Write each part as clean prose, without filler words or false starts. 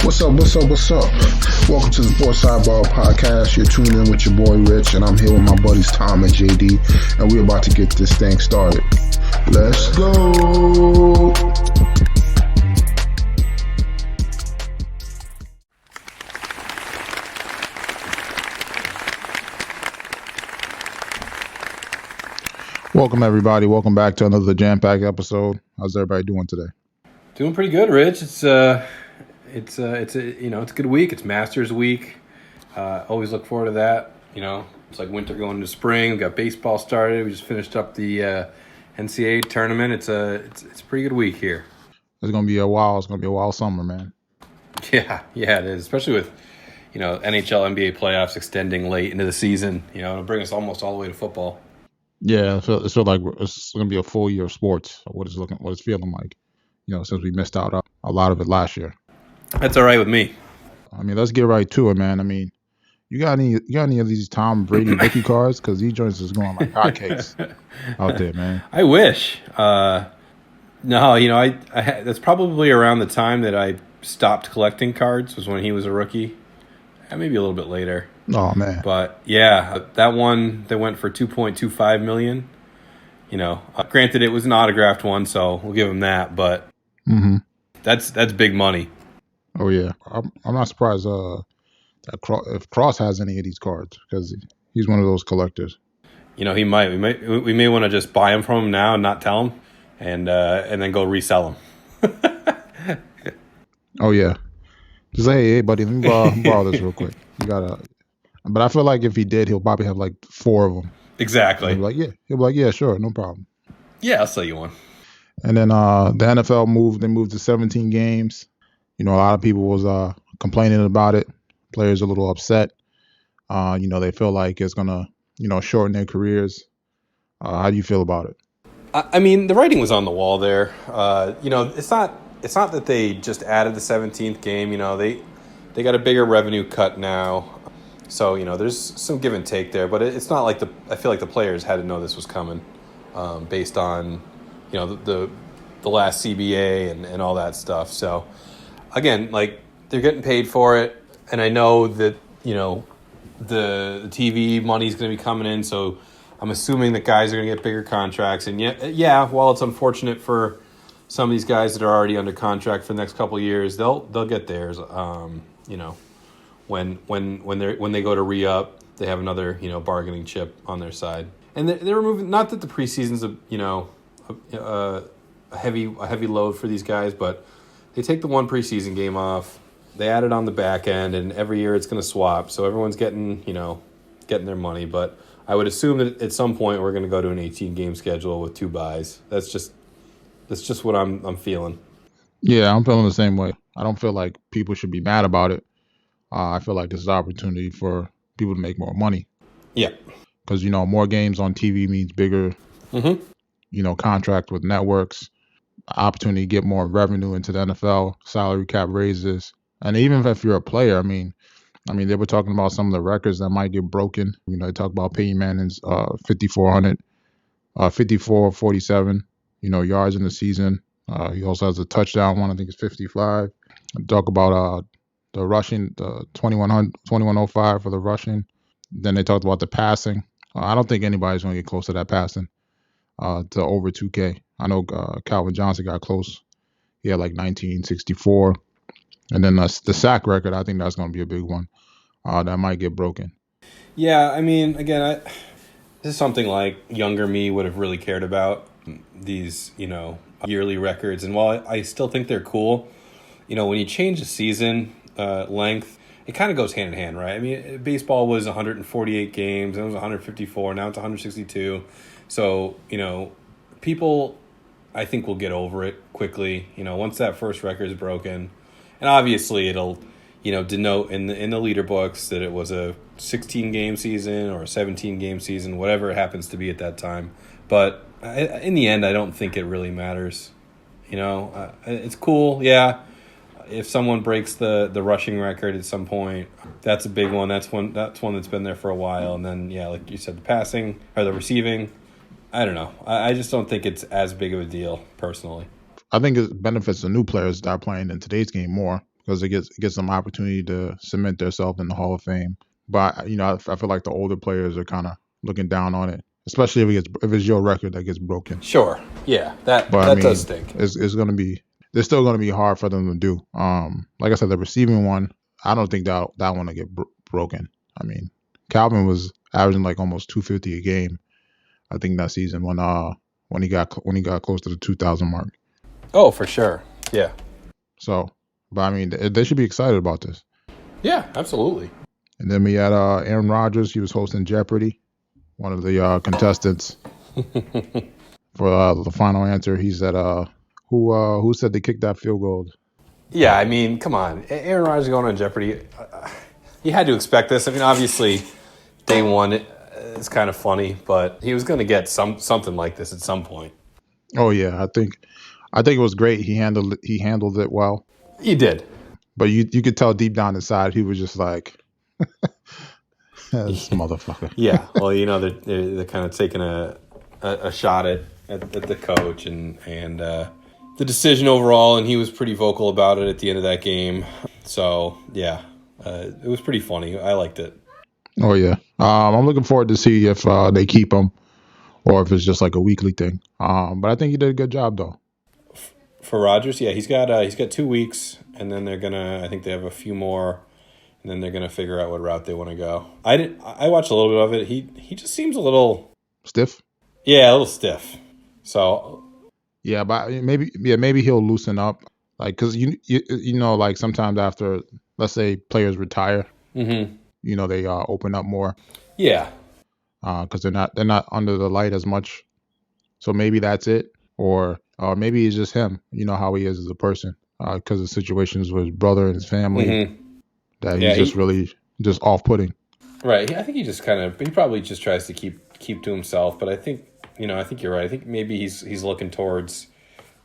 What's up? Welcome to the Sportssidebar Podcast. You're tuning in with your boy Rich, and I'm here with my buddies Tom and JD, and we're about to get this thing started. Let's go! Welcome everybody. Welcome back to another jam-packed episode. How's everybody doing today? Doing pretty good, Rich. It's a good week. It's Masters week. Always look forward to that. It's like winter going into spring. We got baseball started. We just finished up the NCAA tournament. It's a pretty good week here. It's gonna be a wild summer, man. Yeah, it is. Especially with NHL, NBA playoffs extending late into the season. It'll bring us almost all the way to football. Yeah, it feels like it's gonna be a full year of sports. What it's feeling like. Since we missed out on a lot of it last year. That's all right with me. I mean, let's get right to it, man. I mean, you got any of these Tom Brady rookie cards? Because these joints is going like hotcakes out there, man. I wish. No, I that's probably around the time that I stopped collecting cards was when he was a rookie. Maybe a little bit later. Oh man. But yeah, that one that went for $2.25 million. Granted it was an autographed one, so we'll give him that. But that's big money. Oh yeah, I'm not surprised. If Cross has any of these cards, because he's one of those collectors. He might. We may want to just buy them from him now and not tell him, and then go resell them. Oh yeah, just say, hey buddy, let me borrow this real quick. You gotta. But I feel like if he did, he'll probably have like 4 of them. Exactly. He'll be like, yeah, sure, no problem. Yeah, I'll sell you one. And then the NFL moved to 17 games. A lot of people was complaining about it. Players are a little upset. They feel like it's gonna, shorten their careers. How do you feel about it? I mean, the writing was on the wall there. It's not that they just added the 17th game. They got a bigger revenue cut now. So, there's some give and take there, but it's not like I feel like the players had to know this was coming based on, the last CBA and all that stuff. So, again, like, they're getting paid for it, and I know that, the TV money is going to be coming in, so I'm assuming that guys are going to get bigger contracts. And yeah, while it's unfortunate for some of these guys that are already under contract for the next couple of years, they'll get theirs, When they go to re-up, they have another bargaining chip on their side, and they're removing. Not that the preseason's a heavy load for these guys, but they take the one preseason game off, they add it on the back end, and every year it's going to swap. So everyone's getting their money. But I would assume that at some point we're going to go to an 18-game schedule with 2 buys. That's just what I'm feeling. Yeah, I'm feeling the same way. I don't feel like people should be mad about it. I feel like this is an opportunity for people to make more money. Yeah. Because, more games on TV means bigger, contract with networks, opportunity to get more revenue into the NFL, salary cap raises. And even if you're a player, I mean, they were talking about some of the records that might get broken. They talk about Peyton Manning's 5,400, 54-47, yards in the season. He also has a touchdown one, I think it's 55. Talk about the rushing, the 2105 for the rushing. Then they talked about the passing. I don't think anybody's going to get close to that passing to over 2K. I know Calvin Johnson got close. He had like 1964. And then the sack record, I think that's going to be a big one. That might get broken. Yeah, I mean, again, this is something like younger me would have really cared about, these, yearly records. And while I still think they're cool, when you change the season length, it kind of goes hand in hand, right? I mean, baseball was 148 games, and it was 154, now it's 162. So, people, I think, will get over it quickly, once that first record is broken. And obviously it'll, denote in the leader books that it was a 16-game season or a 17-game season, whatever it happens to be at that time. But in the end, I don't think it really matters. It's cool, yeah. If someone breaks the rushing record at some point, that's a big one. That's one that's been there for a while. And then, yeah, like you said, the passing or the receiving, I don't know. I just don't think it's as big of a deal, personally. I think it benefits the new players that are playing in today's game more because it gets them opportunity to cement themselves in the Hall of Fame. But I feel like the older players are kind of looking down on it, especially if it's your record that gets broken. Sure. Yeah, But I that does mean, stink. it's gonna be it's still gonna be hard for them to do. Like I said, the receiving one, I don't think that one will get broken. I mean, Calvin was averaging like almost 250 a game, I think, that season when he got close to the 2,000 mark. Oh, for sure. Yeah. So, but I mean, they should be excited about this. Yeah, absolutely. And then we had Aaron Rodgers. He was hosting Jeopardy. One of the contestants for the final answer. He said, "Who said they kicked that field goal?" Yeah, I mean, come on. Aaron Rodgers going on Jeopardy. You had to expect this. I mean, obviously, day one, it's kind of funny, but he was going to get something like this at some point. Oh yeah, I think it was great. He handled it well. He did. But you could tell deep down inside he was just like, this motherfucker. Yeah, well, they're kind of taking a shot at the coach and the decision overall, and he was pretty vocal about it at the end of that game. So yeah, it was pretty funny. I liked it. Oh yeah, I'm looking forward to see if they keep him or if it's just like a weekly thing. But I think he did a good job though. For Rodgers, yeah, he's got 2 weeks, and then I think they have a few more, and then they're gonna figure out what route they want to go. I watched a little bit of it. He just seems a little stiff. Yeah, a little stiff. So yeah, but maybe he'll loosen up, like, because like sometimes after, let's say, players retire, they open up more. Yeah, because they're not under the light as much. So maybe that's it, or maybe it's just him. You know how he is as a person, because of situations with his brother and his family, that he's just really just off-putting. Right. I think he probably just tries to keep to himself. But I think you're right. I think maybe he's looking towards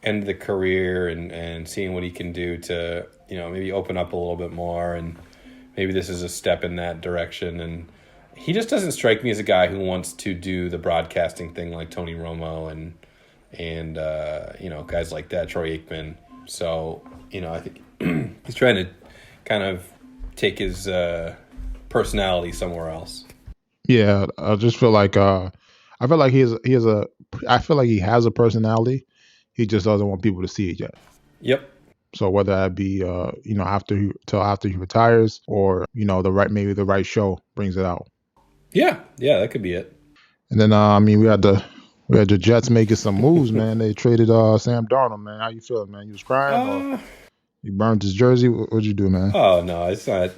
end of the career and seeing what he can do to maybe open up a little bit more, and maybe this is a step in that direction. And he just doesn't strike me as a guy who wants to do the broadcasting thing like Tony Romo and guys like that, Troy Aikman. So I think he's trying to kind of take his personality somewhere else. Yeah, I just feel like I feel like he has a personality. He just doesn't want people to see it yet. Yep. So whether that be after he retires, or maybe the right show brings it out. Yeah, that could be it. And then we had the Jets making some moves, man. They traded Sam Darnold, man. How you feeling, man? You was crying, or you burned his jersey? What'd you do, man? Oh no, it's not.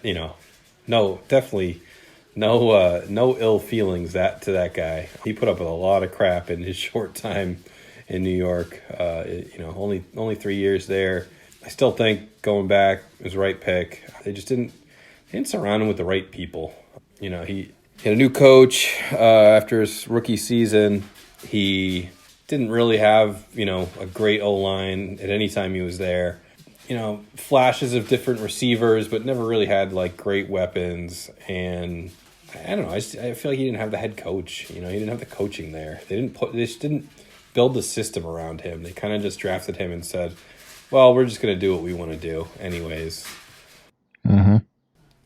No, definitely no ill feelings to that guy. He put up with a lot of crap in his short time in New York. Only 3 years there. I still think going back was the right pick. They just didn't surround him with the right people. He had a new coach after his rookie season. He didn't really have a great O-line at any time he was there. Flashes of different receivers, but never really had like great weapons. And I don't know. I feel like he didn't have the head coach. He didn't have the coaching there. They just didn't build the system around him. They kind of just drafted him and said, well, we're just going to do what we want to do anyways. Mm-hmm.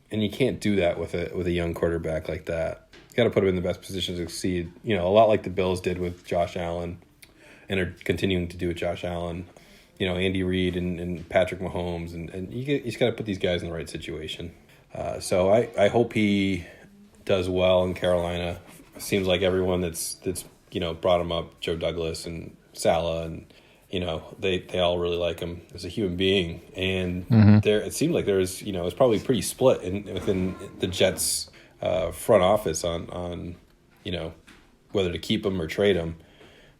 And you can't do that with a young quarterback like that. You got to put him in the best position to succeed. A lot like the Bills did with Josh Allen, and are continuing to do with Josh Allen. Andy Reid and Patrick Mahomes, and you just got to put these guys in the right situation. So I hope he does well in Carolina. It seems like everyone that's brought him up, Joe Douglas and Saleh, and they all really like him as a human being. And it seemed like there was it was probably pretty split within the Jets front office on whether to keep him or trade him.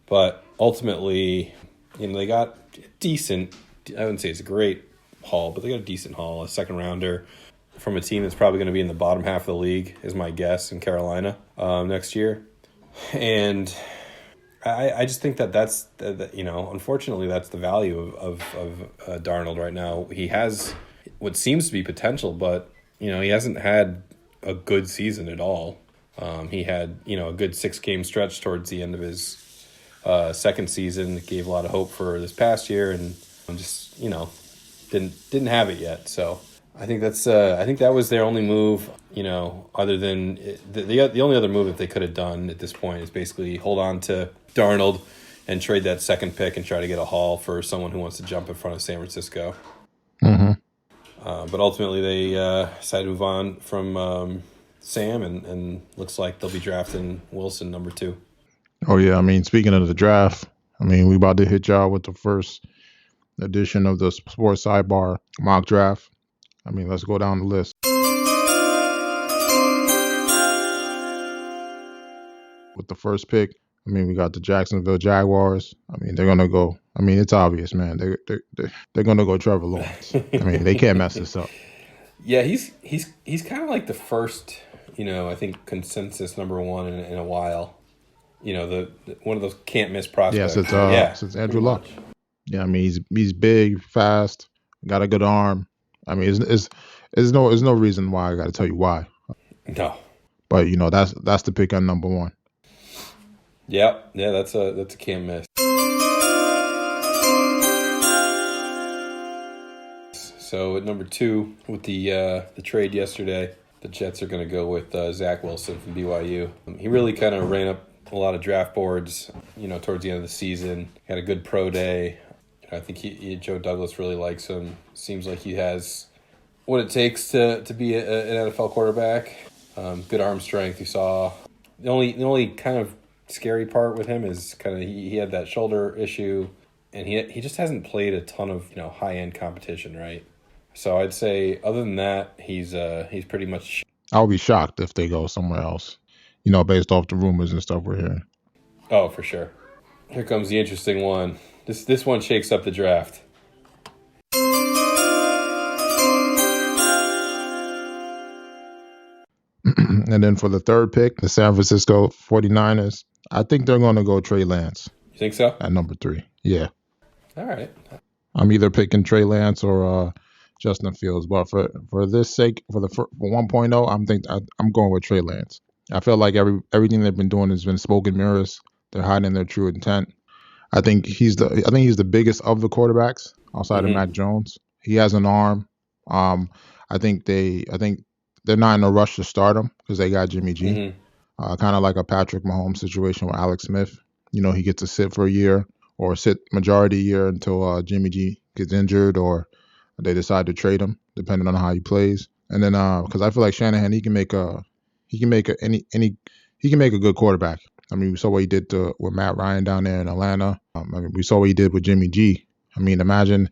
But ultimately, they got decent. I wouldn't say it's a great haul, but they got a decent haul, a second rounder from a team that's probably going to be in the bottom half of the league, is my guess, in Carolina next year. And I just think that's unfortunately that's the value of Darnold right now. He has what seems to be potential, but he hasn't had a good season at all. He had a good 6-game stretch towards the end of his second season that gave a lot of hope for this past year, and just didn't have it yet. So I think that was their only move. Other than the only other move that they could have done at this point is basically hold on to Darnold and trade that second pick and try to get a haul for someone who wants to jump in front of San Francisco. Mm-hmm. But ultimately, they decided to move on from Sam, and looks like they'll be drafting Wilson number 2. Oh, yeah. I mean, speaking of the draft, I mean, we about to hit y'all with the first edition of the Sports Sidebar Mock Draft. I mean, let's go down the list. With the first pick, I mean, we got the Jacksonville Jaguars. I mean, they're going to go. I mean, it's obvious, man. They're going to go Trevor Lawrence. I mean, they can't mess this up. Yeah, he's kind of like the first, I think consensus number 1 in a while. The one of those can't miss prospects. Yeah, since Andrew Luck. Yeah, I mean, he's big, fast, got a good arm. I mean, there's no reason why I got to tell you why. No. But that's the pick on number 1. Yeah, that's a can't miss. So at number 2, with the trade yesterday, the Jets are going to go with Zach Wilson from BYU. He really kind of ran up a lot of draft boards, towards the end of the season. Had a good pro day. I think Joe Douglas really likes him. Seems like he has what it takes to be an NFL quarterback. Good arm strength. You saw the only kind of scary part with him is kind of he had that shoulder issue, and he just hasn't played a ton of high end competition, right? So I'd say other than that, he's pretty much. I'll be shocked if they go somewhere else, based off the rumors and stuff we're hearing. Oh, for sure. Here comes the interesting one. This one shakes up the draft. And then for the third pick, the San Francisco 49ers, I think they're going to go Trey Lance. You think so? At number 3. Yeah. All right. I'm either picking Trey Lance or Justin Fields, but for this sake, for 1.0, I'm going with Trey Lance. I feel like everything they've been doing has been smoke and mirrors. They're hiding their true intent. I think he's the biggest of the quarterbacks outside of Mac Jones. He has an arm. I think they're not in a rush to start him because they got Jimmy G. Kind of like a Patrick Mahomes situation with Alex Smith. He gets to sit for a year or sit majority year until Jimmy G gets injured or they decide to trade him, depending on how he plays. And then because I feel like Shanahan, he can make a good quarterback. I mean, we saw what he did with Matt Ryan down there in Atlanta. I mean, we saw what he did with Jimmy G. I mean, imagine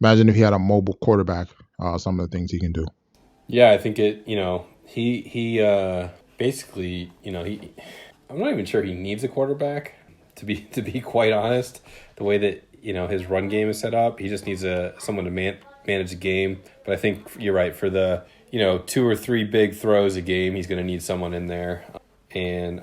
if he had a mobile quarterback. Some of the things he can do. Yeah, I think he basically, I'm not even sure he needs a quarterback to be quite honest. The way that his run game is set up, he just needs someone to manage the game. But I think you're right, for the 2 or 3 big throws a game, he's going to need someone in there. And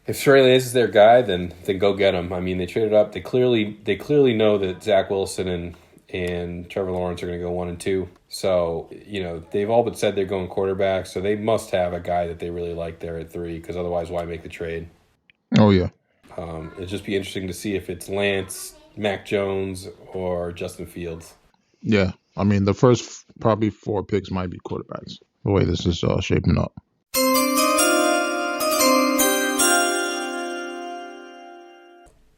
if Trey Lance is their guy, then go get him. I mean, they traded up. They clearly know that Zach Wilson and Trevor Lawrence are going to go 1 and 2. So, they've all but said they're going quarterback, so they must have a guy that they really like there at 3, because otherwise why make the trade? Oh, yeah. It'd just be interesting to see if it's Lance, Mac Jones, or Justin Fields. Yeah. I mean, the first probably 4 picks might be quarterbacks, the way this is shaping up.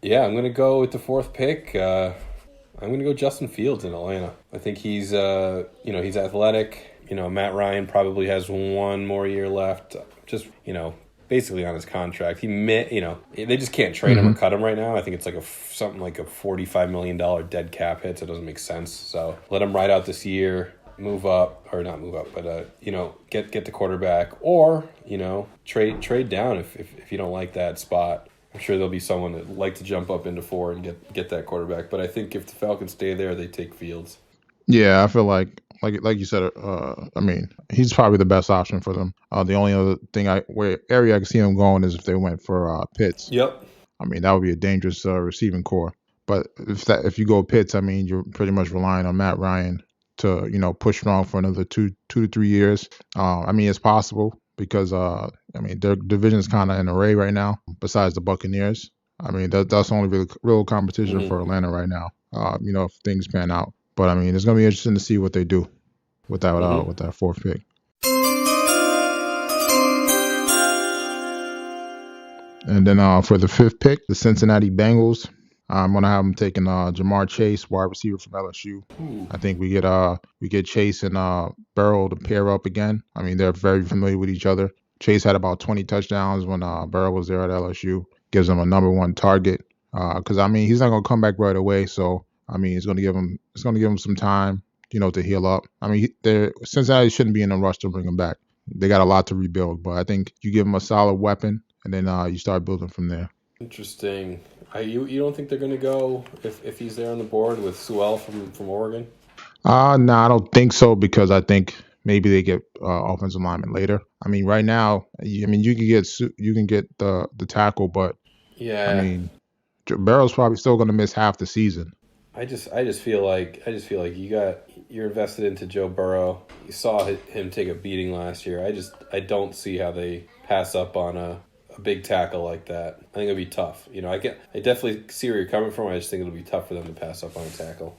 Yeah, I'm going to go with the 4th pick. I'm going to go Justin Fields in Atlanta. I think he's he's athletic. Matt Ryan probably has 1 more year left. Just, basically on his contract. They just can't trade him or cut him right now. I think it's like something like a $45 million dead cap hit, so it doesn't make sense. So let him ride out this year, move up, or not move up, but get the quarterback, or trade down if you don't like that spot. I'm sure there'll be someone that would like to jump up into 4 and get that quarterback. But I think if the Falcons stay there, they take Fields. Yeah, I feel like you said, I mean, he's probably the best option for them. The only other thing area I can see him going is if they went for Pitts. Yep. I mean, that would be a dangerous receiving core. But if you go Pitts, I mean, you're pretty much relying on Matt Ryan to push strong for another 2 to 3 years. I mean, it's possible because their division's kind of in array right now. Besides the Buccaneers, I mean, that's the only real competition for Atlanta right now. If things pan out. But I mean, it's going to be interesting to see what they do with that fourth pick. And then for the fifth pick, the Cincinnati Bengals, I'm going to have them taking Jamar Chase, wide receiver from LSU. Ooh. I think we get Chase and Burrow to pair up again. I mean, they're very familiar with each other. Chase had about 20 touchdowns when Burrow was there at LSU. Gives him a number one target because I mean he's not going to come back right away. So I mean it's going to give him some time, to heal up. I mean Cincinnati shouldn't be in a rush to bring him back. They got a lot to rebuild, but I think you give him a solid weapon and then you start building from there. Interesting. You don't think they're going to go if he's there on the board with Sewell from Oregon? No, I don't think so because I think maybe they get offensive lineman later. I mean, right now, you can get the tackle, but yeah, I mean, Barrow's probably still going to miss half the season. I just feel like you're invested into Joe Burrow. You saw him take a beating last year. I don't see how they pass up on a big tackle like that. I think it'll be tough. I definitely see where you're coming from. I just think it'll be tough for them to pass up on a tackle.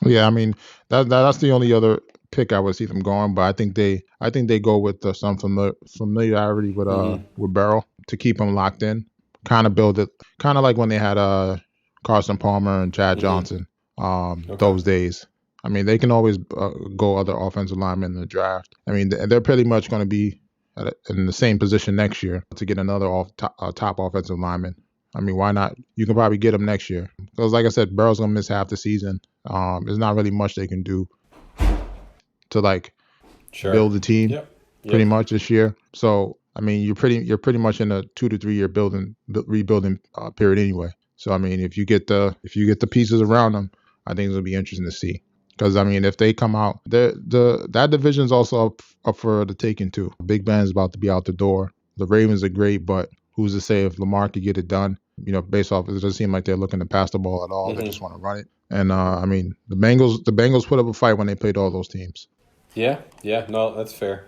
Yeah, I mean that's the only other pick I would see them going, but I think they go with some familiarity with Barrow to keep him locked in. Kind of build it, kind of like when they had Carson Palmer and Chad Johnson those days. I mean, they can always go other offensive linemen in the draft. I mean, they're pretty much going to be in the same position next year to get another top offensive lineman. I mean, why not? You can probably get him next year. Because like I said, Burrow's going to miss half the season. There's not really much they can do to build the team pretty much this year. So, I mean, you're pretty much in a 2 to 3 year rebuilding period anyway. So, I mean, if you get the pieces around them, I think it'll be interesting to see. Because I mean, if they come out, that division's also up for the taking too. Big Ben's about to be out the door. The Ravens are great, but who's to say if Lamar could get it done? Based off, it doesn't seem like they're looking to pass the ball at all. Mm-hmm. They just want to run it. And I mean, the Bengals put up a fight when they played all those teams. Yeah, no, that's fair.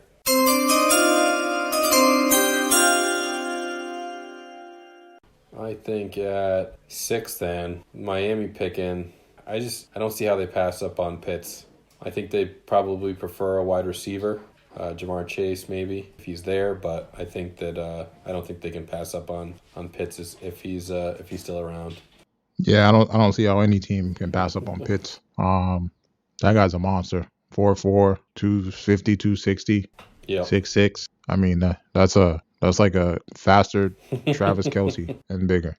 I think at 6, then Miami picking. I don't see how they pass up on Pitts. I think they probably prefer a wide receiver, Jamar Chase maybe if he's there, but I think that I don't think they can pass up on Pitts if he's still around. Yeah, I don't see how any team can pass up on Pitts. That guy's a monster. 4'4", 250, 260, 6'6". I mean, that's like a faster Travis Kelce and bigger.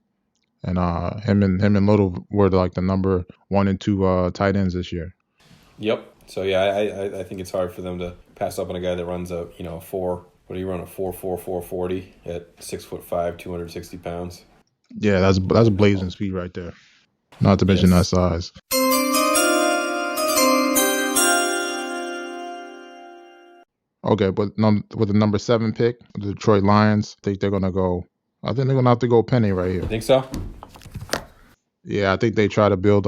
And him and Little were like the number 1 and 2 tight ends this year. Yep. So yeah, I think it's hard for them to pass up on a guy that runs a 4. What do you run, a 4.4 440 at 6'5", 260 pounds? Yeah, that's blazing speed right there. Not to mention that size. Okay, but with the number 7 pick, the Detroit Lions, I think they're gonna have to go Penny right here. You think so? Yeah, I think they try to build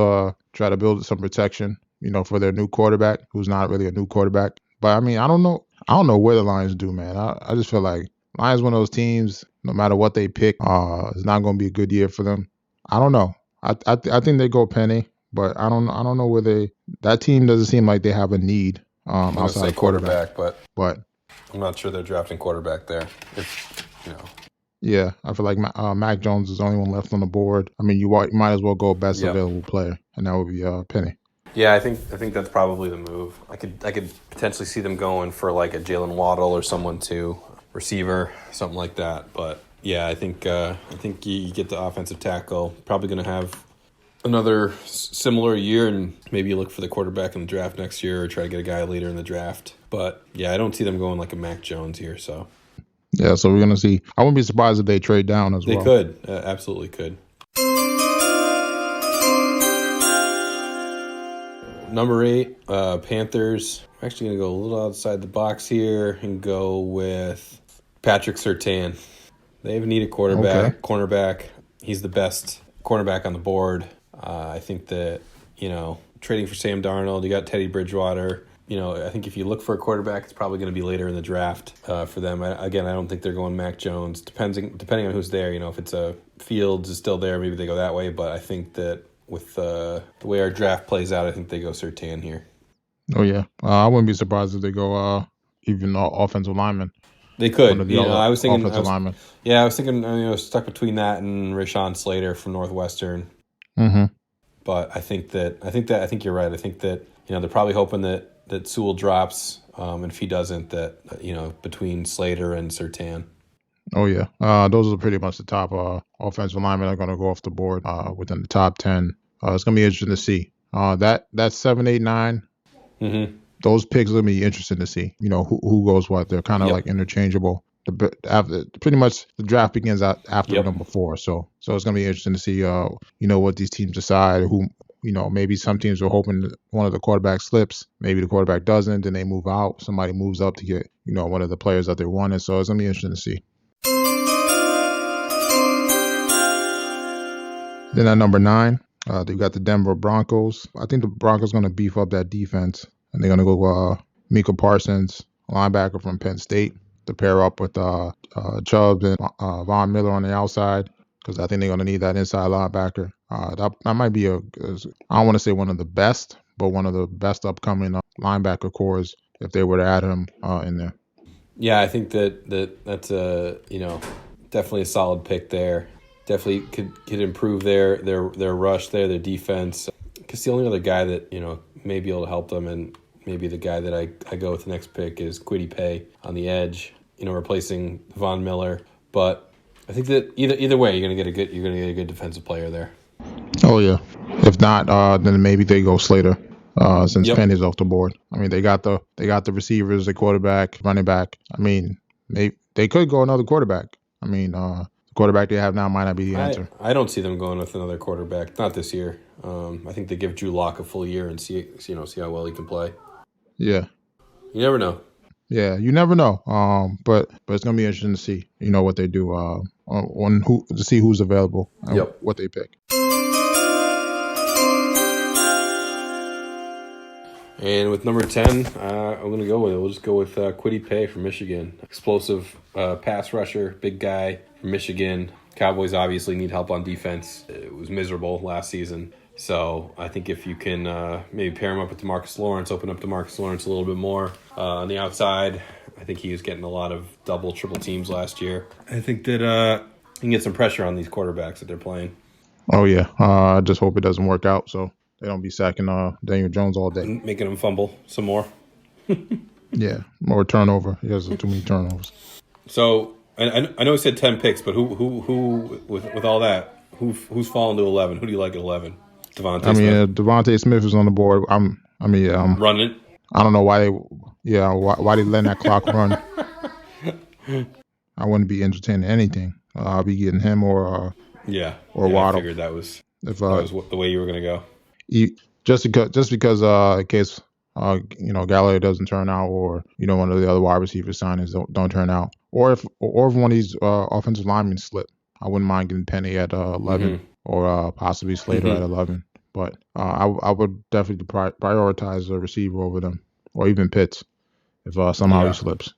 some protection, for their new quarterback, who's not really a new quarterback. But I mean, I don't know where the Lions do, man. I just feel like Lions one of those teams, no matter what they pick, it's not going to be a good year for them. I don't know. I think they go Penny, but I don't know where that team doesn't seem like they have a need outside of quarterback. But I'm not sure they're drafting quarterback there. Yeah, I feel like Mac Jones is the only one left on the board. I mean, you might as well go best available player, and that would be Penny. Yeah, I think that's probably the move. I could potentially see them going for like a Jalen Waddle or someone to receiver, something like that. But yeah, I think you get the offensive tackle. Probably going to have another similar year, and maybe you look for the quarterback in the draft next year, or try to get a guy later in the draft. But yeah, I don't see them going like a Mac Jones here. So yeah, so we're gonna see. I wouldn't be surprised if they trade down as well. They could, absolutely could. Number 8, Panthers. I'm actually going to go a little outside the box here and go with Patrick Surtain. They have a needed cornerback. He's the best cornerback on the board. I think that, trading for Sam Darnold, you got Teddy Bridgewater. I think if you look for a quarterback, it's probably going to be later in the draft for them. I don't think they're going Mac Jones. Depending on who's there, if it's a Fields is still there, maybe they go that way. But I think that with the way our draft plays out, I think they go Surtain here. Oh yeah, I wouldn't be surprised if they go even offensive lineman. They could. One of the other I was thinking. offensive linemen. Yeah, I was thinking. Stuck between that and Rashawn Slater from Northwestern. Mm-hmm. But I think you're right. I think that they're probably hoping that Sewell drops, and if he doesn't, that between Slater and Surtain. Oh yeah, those are pretty much the top offensive linemen that are going to go off the board within the top 10. It's going to be interesting to see. That 7, 8, 9. Mm-hmm. Those picks will be interesting to see. Who goes what. They're kind of like interchangeable. Pretty much the draft begins after number 4. So it's going to be interesting to see what these teams decide. Who maybe some teams are hoping that one of the quarterbacks slips. Maybe the quarterback doesn't. Then they move out. Somebody moves up to get one of the players that they wanted. So it's going to be interesting to see. Then at number 9, they got the Denver Broncos. I think the Broncos going to beef up that defense, and they're going to go Micah Parsons, linebacker from Penn State, to pair up with Chubb and Von Miller on the outside, because I think they're going to need that inside linebacker. That might be I don't want to say one of the best, but one of the best upcoming linebacker cores if they were to add him in there. Yeah, I think that's a definitely a solid pick there. Definitely could improve their rush there, their defense. Because the only other guy that may be able to help them, and maybe the guy that I go with the next pick, is Kwity Paye on the edge, replacing Von Miller. But I think that either way, you're gonna get a good defensive player there. Oh yeah. If not, then maybe they go Slater. Since Penny's off the board. I mean, they got the receivers, the quarterback, running back. I mean, they could go another quarterback. I mean, the quarterback they have now might not be the answer. I don't see them going with another quarterback. Not this year. I think they give Drew Lock a full year and see how well he can play. Yeah. You never know. Yeah, you never know. But it's gonna be interesting to see, what they do. To see who's available and what they pick. And with number 10, I'm going to go with it. We'll just go with Kwity Paye from Michigan. Explosive pass rusher, big guy from Michigan. Cowboys obviously need help on defense. It was miserable last season. So I think if you can maybe pair him up with DeMarcus Lawrence, open up DeMarcus Lawrence a little bit more on the outside. I think he was getting a lot of double, triple teams last year. I think that he can get some pressure on these quarterbacks that they're playing. Oh, yeah. I just hope it doesn't work out, so they don't be sacking Daniel Jones all day. Making him fumble some more. Yeah, more turnover. He has too many turnovers. So I know he said 10 picks, but who with all that, who's fallen to 11? Who do you like at 11? Devontae Smith is on the board. I'm running it. I don't know why they letting that clock run. I wouldn't be entertaining anything. I'll be getting him or Waddle. I figured that was the way you were going to go. Just because in case Gallagher doesn't turn out, or one of the other wide receiver signings don't turn out, or if one of these offensive linemen slip, I wouldn't mind getting Penny at 11 or possibly Slater at 11. But I would definitely prioritize a receiver over them, or even Pitts if somehow he slips.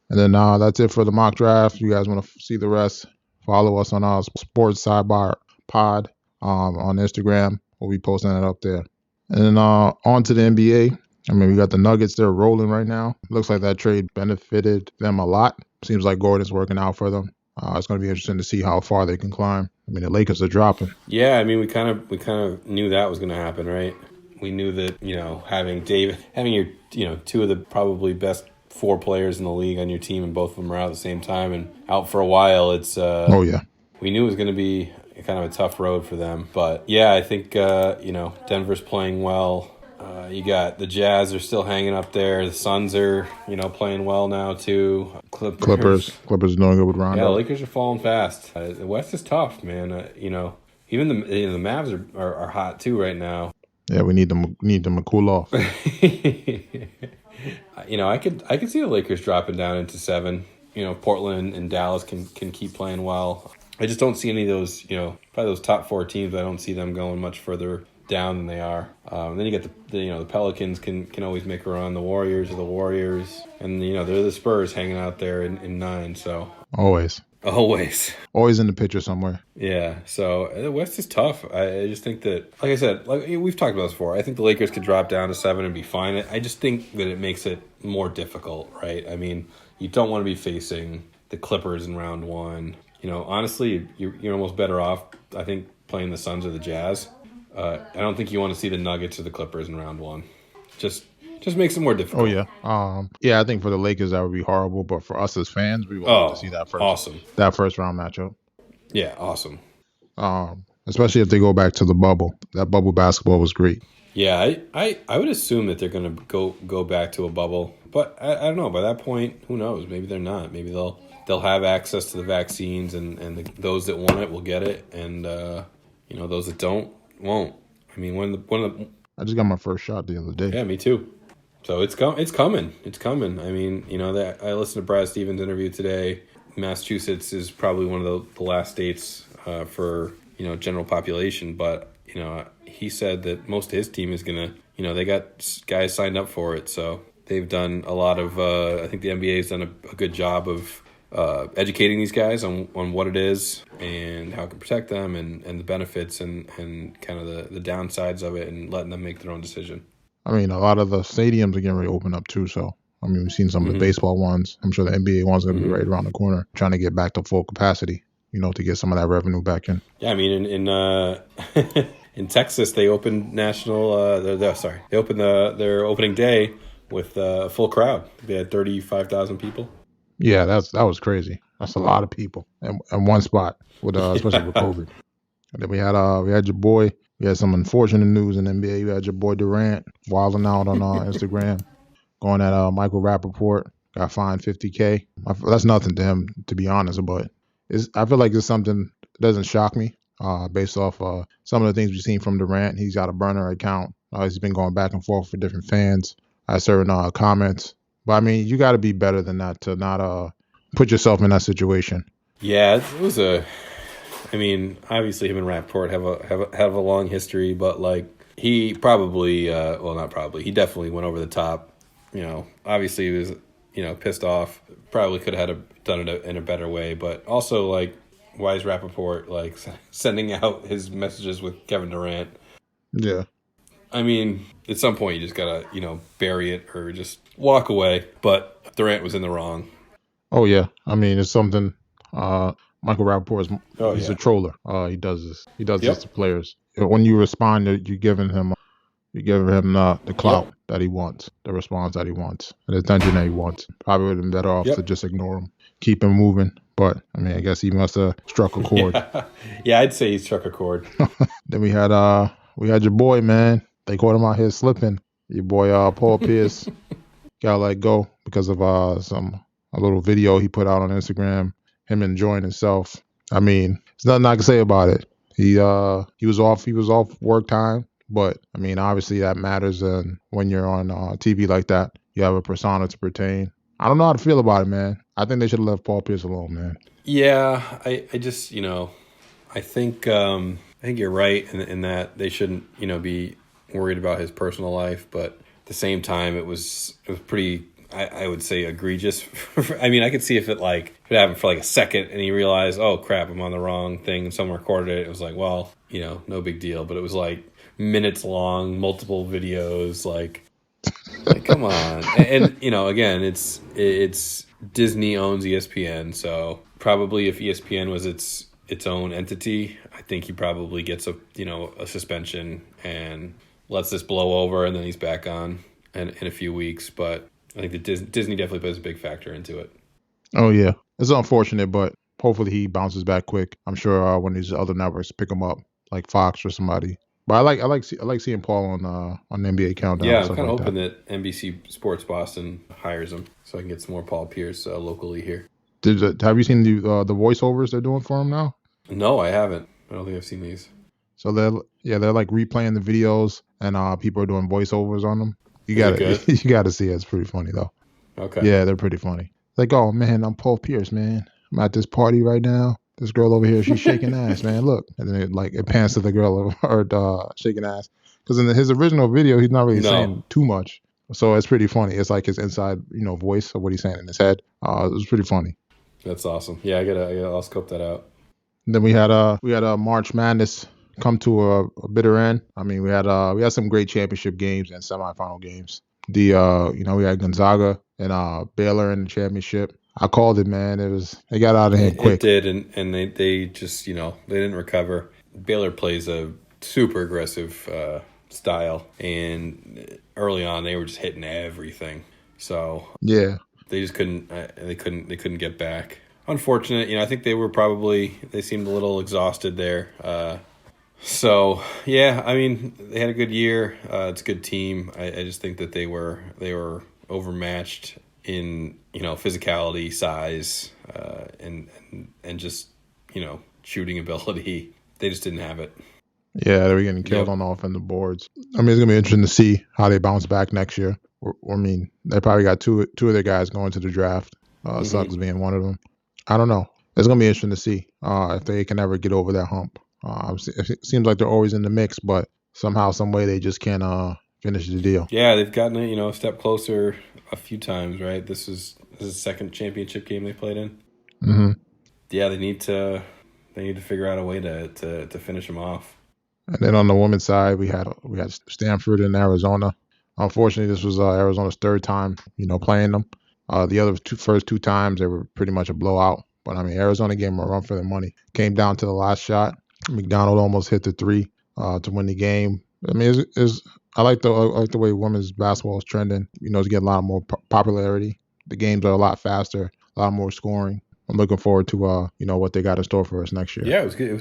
And then that's it for the mock draft. You guys want to see the rest? Follow us on our Sportssidebar Pod on Instagram. We'll be posting it up there. And then on to the NBA. We got the Nuggets. They're rolling right now. Looks like that trade benefited them a lot. Seems like Gordon's working out for them. It's going to be interesting to see how far they can climb. The Lakers are dropping. Yeah, we kind of knew that was going to happen, right? We knew that having your two of the probably best 4 players in the league on your team, and both of them are out at the same time and out for a while. It's we knew it was going to be kind of a tough road for them. But yeah, I think Denver's playing well. You got the Jazz are still hanging up there. The Suns are playing well now too. Clippers doing good with Rondo. Yeah, the Lakers are falling fast. The West is tough, man. Even the Mavs are hot too right now. Yeah, we need them to cool off. I could see the Lakers dropping down into 7. Portland and Dallas can keep playing well. I just don't see any of those, probably those top 4 teams. I don't see them going much further down than they are. Then you get the Pelicans can always make a run. The Warriors are the Warriors, and they're the Spurs hanging out there in 9. So always. Always. Always in the picture somewhere. Yeah, so the West is tough. I just think that, like I said, like we've talked about this before, I think the Lakers could drop down to 7 and be fine. I just think that it makes it more difficult, right? I mean, you don't want to be facing the Clippers in round 1. Honestly, you're almost better off, I think, playing the Suns or the Jazz. I don't think you want to see the Nuggets or the Clippers in round 1. Just makes it more difficult. Oh yeah. I think for the Lakers that would be horrible, but for us as fans, we would love to see that first round matchup. Yeah, awesome. Especially if they go back to the bubble. That bubble basketball was great. Yeah, I would assume that they're going to go back to a bubble, but I don't know. By that point, who knows? Maybe they're not. Maybe they'll have access to the vaccines, and those that want it will get it, and those that don't won't. I mean, I just got my first shot the other day. Yeah, me too. So it's coming. It's coming. I mean, that I listened to Brad Stevens' interview today. Massachusetts is probably one of the last states for general population, but he said that most of his team is gonna they got guys signed up for it, so they've done a lot of I think the NBA's done a good job of educating these guys on what it is and how it can protect them and the benefits and kind of the downsides of it, and letting them make their own decision. I mean, a lot of the stadiums are getting ready to open up too, so I mean, we've seen some of the baseball ones. I'm sure the NBA one's going to be right around the corner, trying to get back to full capacity, to get some of that revenue back in. Yeah, I mean, in in Texas, they opened they opened their opening day with a full crowd. They had 35,000 people. Yeah, that was crazy. That's a lot of people in one spot, especially with COVID. And then we had your boy. We had some unfortunate news in the NBA. We had your boy Durant wilding out on Instagram, going at Michael Rappaport. Got fined $50K. That's nothing to him, to be honest, but I feel like it's something that doesn't shock me based off some of the things we've seen from Durant. He's got a burner account. He's been going back and forth with different fans at certain comments. But, I mean, you got to be better than that to not put yourself in that situation. Yeah, it was obviously him and Rappaport have a long history, but like he probably, not probably, he definitely went over the top. Obviously he was, pissed off. Probably could have done it in a better way, but also like, why is Rappaport like sending out his messages with Kevin Durant? Yeah. I mean, at some point you just gotta, bury it or just walk away. But Durant was in the wrong. Oh yeah, I mean it's something. Michael Rappaport he's a troller. He does this. He does this to players. When you respond, you're giving him the clout that he wants, the response that he wants, the attention that he wants. Probably would have been better off to just ignore him, keep him moving. But I mean, I guess he must have struck a chord. Yeah, I'd say he struck a chord. Then we had your boy, man. They caught him out here slipping. Your boy Paul Pierce got let go because of a little video he put out on Instagram. Him enjoying himself. I mean, there's nothing I can say about it. He was off work time, but I mean, obviously that matters. And when you're on TV like that, you have a persona to pertain. I don't know how to feel about it, man. I think they should have left Paul Pierce alone, man. Yeah, I just I think you're right in that they shouldn't be worried about his personal life, but at the same time, it was pretty. I would say egregious. I mean, I could see if it happened for like a second and he realized, oh crap, I'm on the wrong thing, and someone recorded it. It was like, well, no big deal. But it was like minutes long, multiple videos, like come on. And again, it's Disney owns ESPN, so probably if ESPN was its own entity, I think he probably gets a suspension and lets this blow over, and then he's back on in a few weeks. But I think that Disney definitely plays a big factor into it. Oh yeah, it's unfortunate, but hopefully he bounces back quick. I'm sure when these other networks pick him up, like Fox or somebody. But I like seeing Paul on NBA Countdown. Yeah, I'm kind of hoping that NBC Sports Boston hires him so I can get some more Paul Pierce locally here. Have you seen the voiceovers they're doing for him now? No, I haven't. I don't think I've seen these. So they're like replaying the videos and people are doing voiceovers on them. You got to see it. It's pretty funny though. Okay. Yeah, they're pretty funny. Like, oh man, I'm Paul Pierce, man. I'm at this party right now. This girl over here, she's shaking ass, man. Look, and then it pans to the girl or shaking ass. Because in his original video, he's not really saying too much, so it's pretty funny. It's like his inside, voice of what he's saying in his head. It was pretty funny. That's awesome. Yeah, I'll scope that out. And then we had a March Madness come to a bitter end. I mean, we had some great championship games and semifinal games. We had Gonzaga and Baylor in the championship. I called it, man. They got out of hand It quick. did, and they just, they didn't recover. Baylor plays a super aggressive style, and early on they were just hitting everything. So Yeah, they just couldn't. They couldn't get back. Unfortunate. I think they seemed a little exhausted there. So yeah, I mean, they had a good year. It's a good team. I just think that they were overmatched in physicality, size, and just shooting ability. They just didn't have it. yeah, they were getting killed Yep. on the offensive boards. I mean, it's gonna be interesting to see how they bounce back next year. I mean, they probably got two of their guys going to the draft. Suggs being one of them. I don't know. It's gonna be interesting to see if they can ever get over that hump. It seems like they're always in the mix, but somehow, some way, they just can't finish the deal. Yeah, they've gotten a step closer a few times, right? This is the second championship game they played in. hmm Yeah, they need to figure out a way to finish them off. And then on the women's side, we had Stanford and Arizona. Unfortunately, this was Arizona's third time, playing them. The other first two times they were pretty much a blowout. But I mean, Arizona gave them a run for their money. Came down to the last shot. McDonald almost hit the three to win the game. I mean, I like the way women's basketball is trending. It's getting a lot more popularity. The games are a lot faster, a lot more scoring. I'm looking forward to what they got in store for us next year. Yeah, it was good.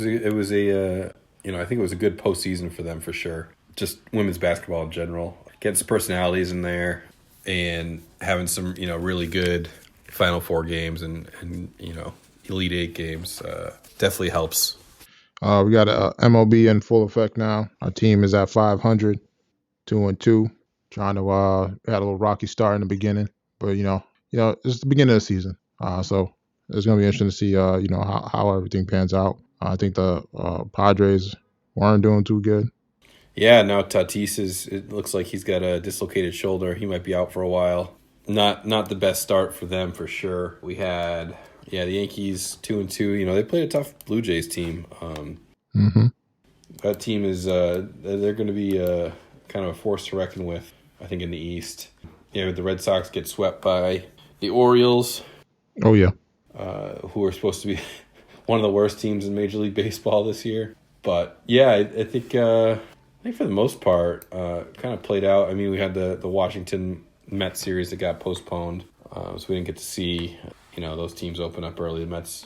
I think it was a good postseason for them for sure. Just women's basketball in general, getting some personalities in there, and having some really good Final Four games and Elite Eight games definitely helps. We got a MLB in full effect now. Our team is at 500, 2-2. Trying to we had a little rocky start in the beginning, but it's the beginning of the season. So it's gonna be interesting to see how everything pans out. I think the Padres weren't doing too good. Yeah, now Tatis it looks like he's got a dislocated shoulder. He might be out for a while. Not the best start for them for sure. We had the Yankees 2-2. They played a tough Blue Jays team. hmm That team is they're going to be kind of a force to reckon with, I think, in the East. Yeah, the Red Sox get swept by the Orioles, Oh yeah, who are supposed to be one of the worst teams in Major League Baseball this year. But yeah, I think for the most part, kind of played out. I mean, we had the Washington Mets series that got postponed, so we didn't get to see those teams open up early. The Mets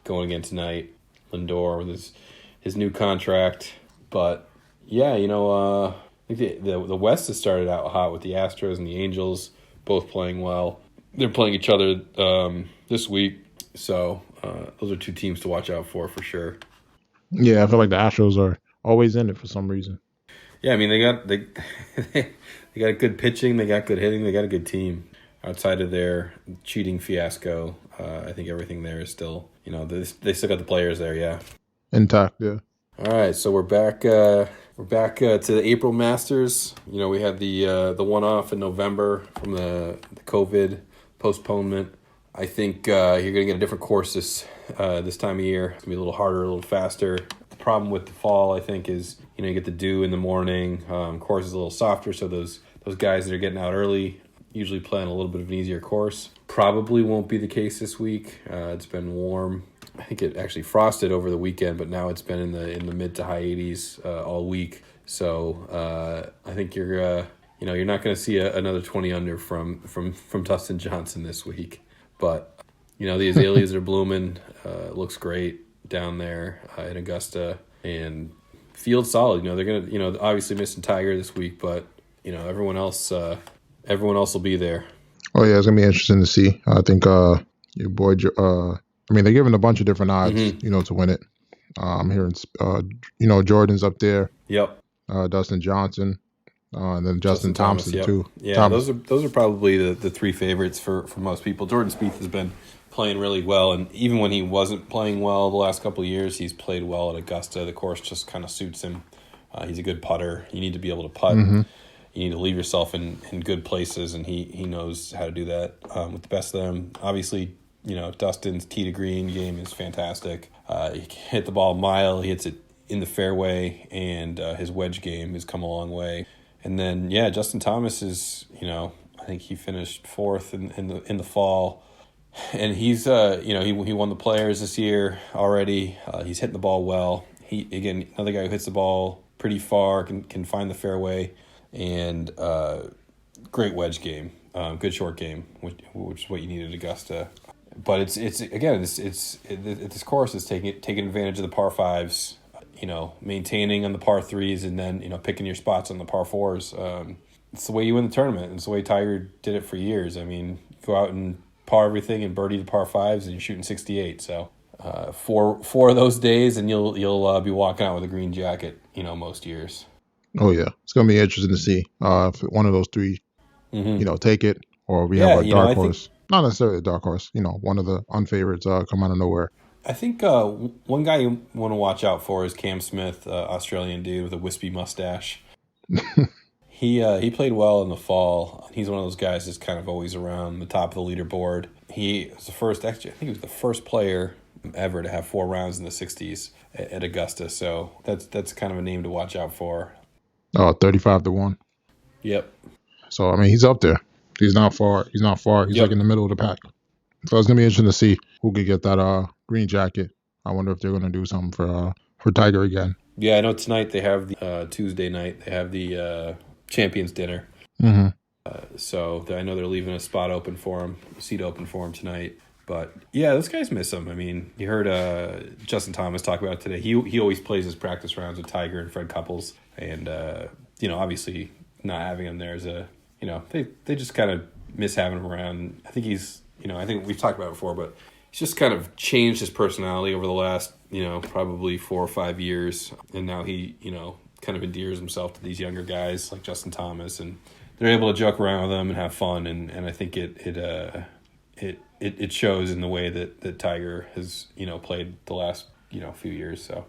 going again tonight. Lindor with his new contract, but yeah, I think the West has started out hot with the Astros and the Angels both playing well. They're playing each other this week, so those are two teams to watch out for sure. yeah. I feel like the Astros are always in it for some reason. Yeah, I mean they they got good pitching, they got good hitting, they got a good team. Outside of their cheating fiasco, I think everything there is still, they still got the players there. Yeah. Intact, yeah. All right, so we're back. We're back to the April Masters. We had the one-off in November from the COVID postponement. I think you're going to get a different course this time of year. It's going to be a little harder, a little faster. The problem with the fall, I think, is you get the dew in the morning. Course is a little softer, so those guys that are getting out early usually play on a little bit of an easier course. Probably won't be the case this week. It's been warm. I think it actually frosted over the weekend, but now it's been in the mid to high 80s all week. So I think you're not going to see another 20 under from Dustin Johnson this week. But the azaleas are blooming. Looks great down there in Augusta, and field's solid. They're gonna obviously missing Tiger this week, but everyone else will be there. Oh yeah, it's gonna be interesting to see. I think your boy. I mean, they're giving a bunch of different odds, to win it. I'm hearing, Jordan's up there. Yep. Dustin Johnson, and then Justin Thompson yep. too. Yeah, Thomas. those are probably the three favorites for most people. Jordan Spieth has been playing really well, and even when he wasn't playing well the last couple of years, he's played well at Augusta. The course just kind of suits him. He's a good putter. You need to be able to putt. You need to leave yourself in good places, and he knows how to do that with the best of them. Obviously, Dustin's tee to green game is fantastic. He can hit the ball a mile. He hits it in the fairway, and his wedge game has come a long way. And then, Justin Thomas is, I think he finished fourth in the fall. And he's, he won the Players this year already. He's hitting the ball well. He, again, another guy who hits the ball pretty far, can find the fairway, and great wedge game, good short game, which is what you need at Augusta. But it's this course is taking advantage of the par fives, maintaining on the par threes, and then picking your spots on the par fours. It's the way you win the tournament. It's the way Tiger did it for years. I mean, go out and par everything and birdie the par fives, and you're shooting 68. So four of those days, and you'll be walking out with a green jacket. Most years. Oh yeah, it's gonna be interesting to see if one of those three, take it, or we have a dark horse. Not necessarily a dark horse. One of the unfavorites come out of nowhere. I think one guy you want to watch out for is Cam Smith, Australian dude with a wispy mustache. He played well in the fall. He's one of those guys that's kind of always around the top of the leaderboard. He was the first, actually, I think he was the first player ever to have 4 rounds in the 60s at Augusta. So that's kind of a name to watch out for. 35-1. Yep. So, I mean, he's up there. He's not far. He's like in the middle of the pack. So it's going to be interesting to see who could get that green jacket. I wonder if they're going to do something for Tiger again. Yeah, I know tonight they have the Tuesday night. They have the Champions Dinner. Mm-hmm. So I know they're leaving a seat open for him tonight. But yeah, those guys miss him. I mean, you heard Justin Thomas talk about it today. He always plays his practice rounds with Tiger and Fred Couples, and obviously not having him there is they just kind of miss having him around. I think I think we've talked about it before, but he's just kind of changed his personality over the last probably 4 or 5 years, and now he kind of endears himself to these younger guys like Justin Thomas, and they're able to joke around with them and have fun, and I think it shows in the way that Tiger has played the last few years. So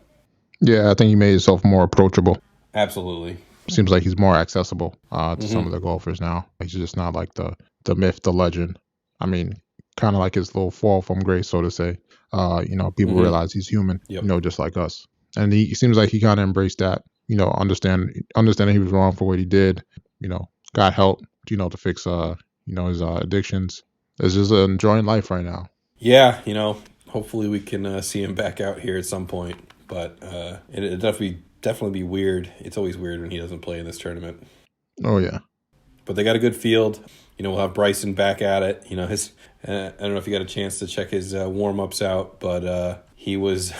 yeah, I think he made himself more approachable. Absolutely. Seems like he's more accessible to some of the golfers now. He's just not like the myth, the legend. I mean, kind of like his little fall from grace, so to say. People realize he's human, just like us. And he seems like he kind of embraced that, understanding he was wrong for what he did, got help, to fix, his addictions. Is just enjoying life right now. Yeah, hopefully we can see him back out here at some point. But it'd definitely be weird. It's always weird when he doesn't play in this tournament. Oh, yeah. But they got a good field. We'll have Bryson back at it. I don't know if you got a chance to check his warm-ups out, but he was,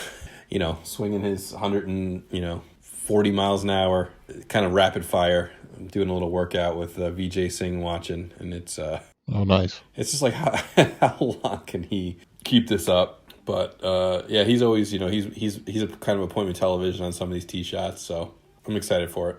swinging his 140 miles an hour, kind of rapid fire, doing a little workout with VJ Singh watching, and it's... Oh, nice. It's just like, how long can he keep this up? But, he's always, he's a kind of appointment television on some of these tee shots, so I'm excited for it.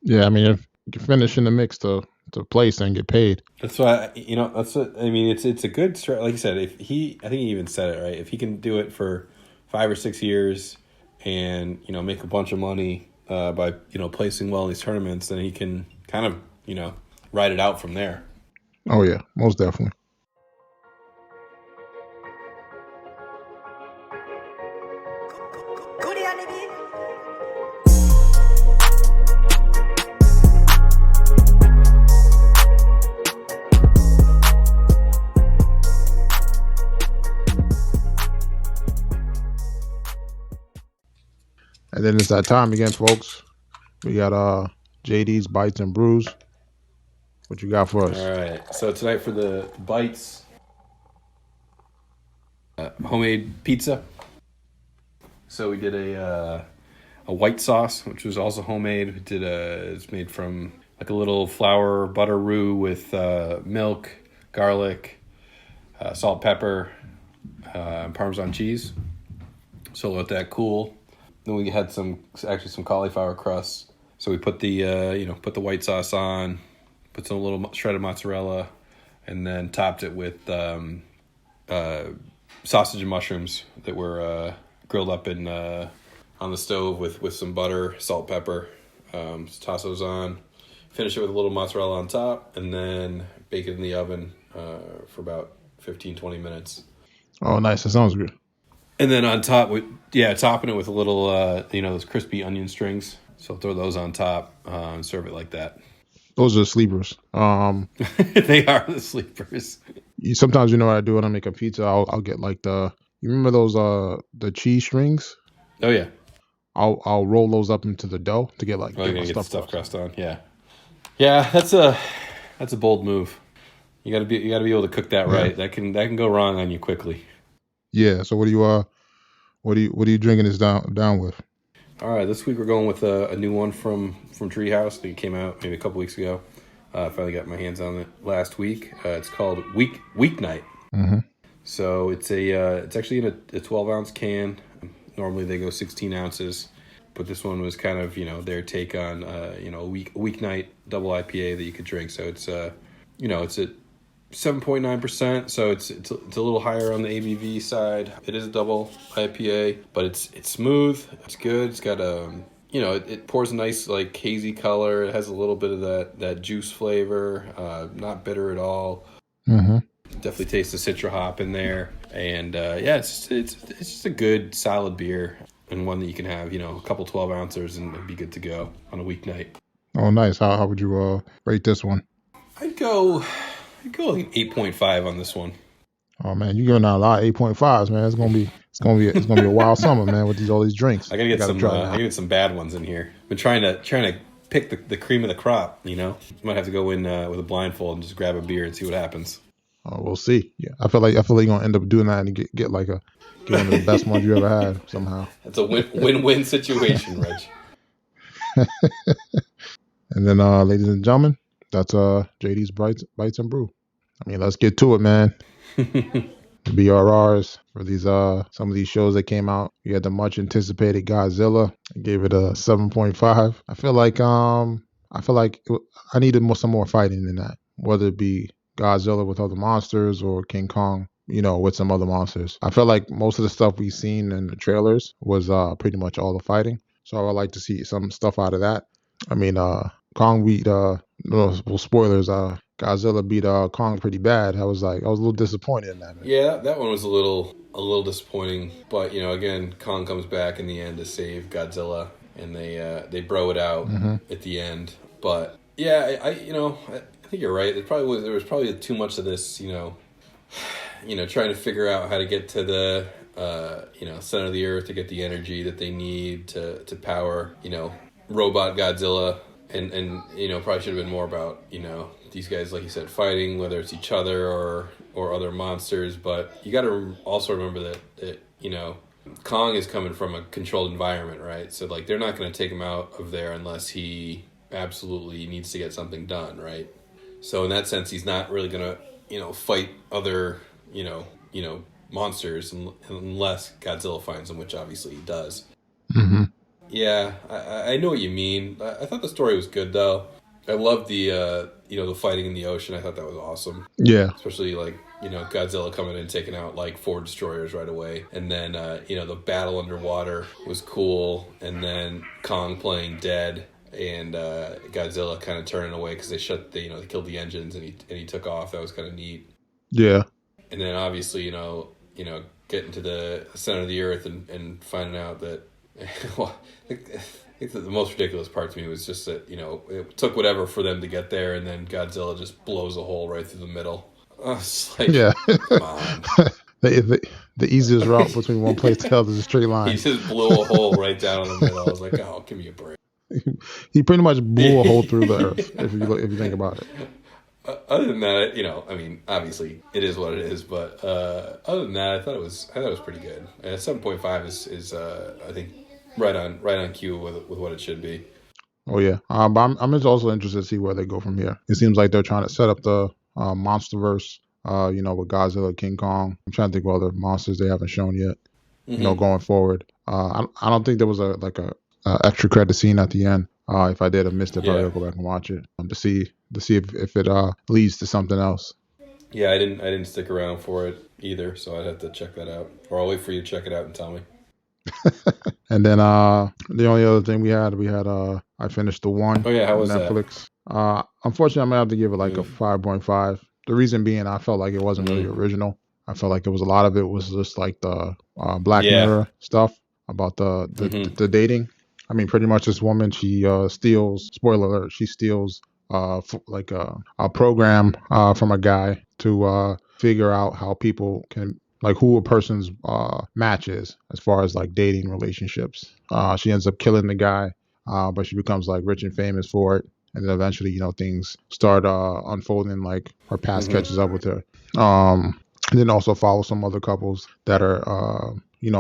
Yeah, I mean, if you finish in the mix to place and get paid. That's why, that's what, I mean, it's a good strat. Like you said, I think he even said it, right? If he can do it for 5 or 6 years and, make a bunch of money by, placing well in these tournaments, then he can kind of, ride it out from there. Oh, yeah, most definitely. And then it's that time again, folks. We got JD's Bites and Brews. What you got for us? All right. So tonight for the bites, homemade pizza. So we did a white sauce, which was also homemade. We did it's made from like a little flour butter roux with milk, garlic, salt, pepper, and Parmesan cheese. So let that cool. Then we had some cauliflower crust. So we put the put the white sauce on. Put some little shredded mozzarella, and then topped it with sausage and mushrooms that were grilled up on the stove with some butter, salt, pepper. Toss those on. Finish it with a little mozzarella on top, and then bake it in the oven for about 15-20 minutes. Oh, nice. That sounds good. And then on top, topping it with a little, those crispy onion strings. So throw those on top and serve it like that. Those are sleepers. They are the sleepers. Sometimes what I do when I make a pizza, I'll get like you remember those the cheese strings? Oh yeah. I'll roll those up into the dough to get like you're gonna get the stuffed crust on. Yeah. That's a bold move. You gotta be able to cook that right. That can go wrong on you quickly. Yeah. So what are you drinking this down with? All right, this week we're going with a new one from Treehouse. I think it came out maybe a couple weeks ago. I finally got my hands on it last week. It's called Weeknight. Mm-hmm. So it's actually in a 12-ounce can. Normally they go 16 ounces, but this one was kind of their take on a weeknight double IPA that you could drink. So it's it's at 7.9%, so it's a little higher on the ABV side. It is a double IPA, but it's smooth. It's good. It's got it pours a nice like hazy color. It has a little bit of that juice flavor. Not bitter at all. Mm-hmm. Definitely taste the citra hop in there, and it's just a good solid beer and one that you can have a couple 12 ounces and be good to go on a weeknight. Oh, nice. How would you rate this one? I'd go like 8.5 on this one. Oh man, you're giving out a lot of 8.5s, man. It's gonna be a wild summer, man, with all these drinks. I gotta get some bad ones in here. Been trying to pick the cream of the crop. Might have to go in with a blindfold and just grab a beer and see what happens. Oh, we'll see. Yeah, I feel like you're gonna end up doing that and get one of the best ones you ever had somehow. That's a win-win situation, Reg. And then, ladies and gentlemen, that's JD's Bites and Brew. I mean, let's get to it, man. BRRs for these some of these shows that came out. We had the much anticipated Godzilla. I gave it a 7.5. I feel like I needed some more fighting than that, whether it be Godzilla with other monsters or King Kong, with some other monsters. I felt like most of the stuff we've seen in the trailers was pretty much all the fighting. So I would like to see some stuff out of that. I mean, Kong beat spoilers. Godzilla beat Kong pretty bad. I was a little disappointed in that. Yeah, that one was a little disappointing. But again, Kong comes back in the end to save Godzilla, and they bro it out at the end. But yeah, I think you're right. There was probably too much of this, trying to figure out how to get to the center of the earth to get the energy that they need to power robot Godzilla, and probably should have been more about these guys, like you said, fighting, whether it's each other or other monsters. But you got to also remember that Kong is coming from a controlled environment, right? So like they're not going to take him out of there unless he absolutely needs to get something done, right? So in that sense, he's not really going to fight other monsters unless Godzilla finds them, which obviously he does. Mm-hmm. Yeah, I know what you mean. I thought the story was good though. I love the the fighting in the ocean. I thought that was awesome. Yeah, especially like Godzilla coming in and taking out like 4 destroyers right away, and then the battle underwater was cool, and then Kong playing dead and Godzilla kind of turning away because they they killed the engines and he took off. That was kind of neat. Yeah, and then obviously getting to the center of the earth and finding out that well, I think that the most ridiculous part to me was just that it took whatever for them to get there, and then Godzilla just blows a hole right through the middle. I was like, yeah, come on. the easiest route between one place to the other is a straight line. He just blew a hole right down in the middle. I was like, oh, give me a break. He pretty much blew a hole through the earth if you think about it. Other than that, I mean, obviously it is what it is, but other than that, I thought it was pretty good. 7.5 is I think right on cue with what it should be. Oh yeah, but I'm also interested to see where they go from here. It seems like they're trying to set up the MonsterVerse, with Godzilla, King Kong. I'm trying to think of other monsters they haven't shown yet. Going forward. I don't think there was a extra credit scene at the end. If I did, I missed it. Probably I'll go back and watch it to see if it leads to something else. Yeah, I didn't stick around for it either, so I'd have to check that out, or I'll wait for you to check it out and tell me. And then the only other thing we had I finished The One. Oh yeah, how was Netflix. Unfortunately, I'm gonna have to give it like a 5.5. The reason being, I felt like it wasn't really original. I felt like there was a lot of it was just like the Black Mirror stuff about the dating. I mean, pretty much this woman, she steals. Spoiler alert: she steals like a program from a guy to figure out how people can, like, who a person's match is as far as like dating relationships. She ends up killing the guy, but she becomes like rich and famous for it. And then eventually, things start unfolding. Like her past catches up with her. And then also follow some other couples that are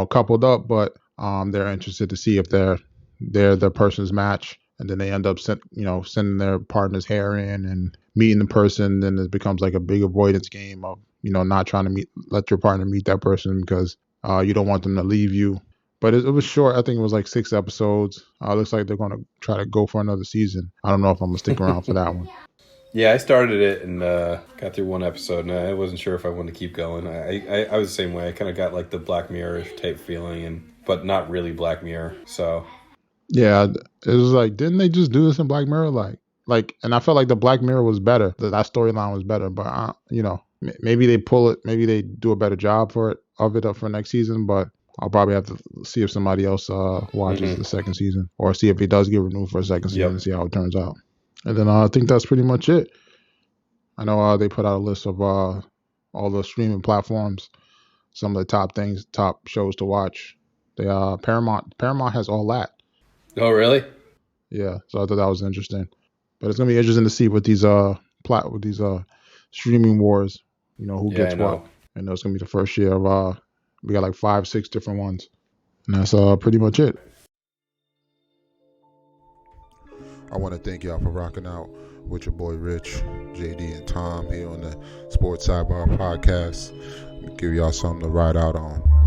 coupled up, but they're interested to see if they're the person's match. And then they end up sending their partner's hair in and meeting the person. Then it becomes like a big avoidance game of not trying to let your partner meet that person because you don't want them to leave you. But it was short. I think it was like 6 episodes. Looks like they're going to try to go for another season. I don't know if I'm going to stick around for that one. Yeah, I started it and got through 1 episode, and I wasn't sure if I wanted to keep going. I was the same way. I kind of got like the Black Mirror-ish type feeling, but not really Black Mirror. So yeah, it was like, didn't they just do this in Black Mirror? Like, and I felt like the Black Mirror was better. That storyline was better, but maybe they pull it. Maybe they do a better job of it up for next season, but I'll probably have to see if somebody else watches the second season, or see if it does get renewed for a second season and see how it turns out. And then I think that's pretty much it. I know they put out a list of all the streaming platforms, some of the top shows to watch. Paramount has all that. Oh, really? Yeah, so I thought that was interesting. But it's gonna be interesting to see what these streaming wars, who gets what. And it's gonna be the first year of we got like 5-6 different ones, and that's pretty much it. I want to thank y'all for rocking out with your boy Rich, JD, and Tom here on the Sports Sidebar Podcast. Give y'all something to ride out on.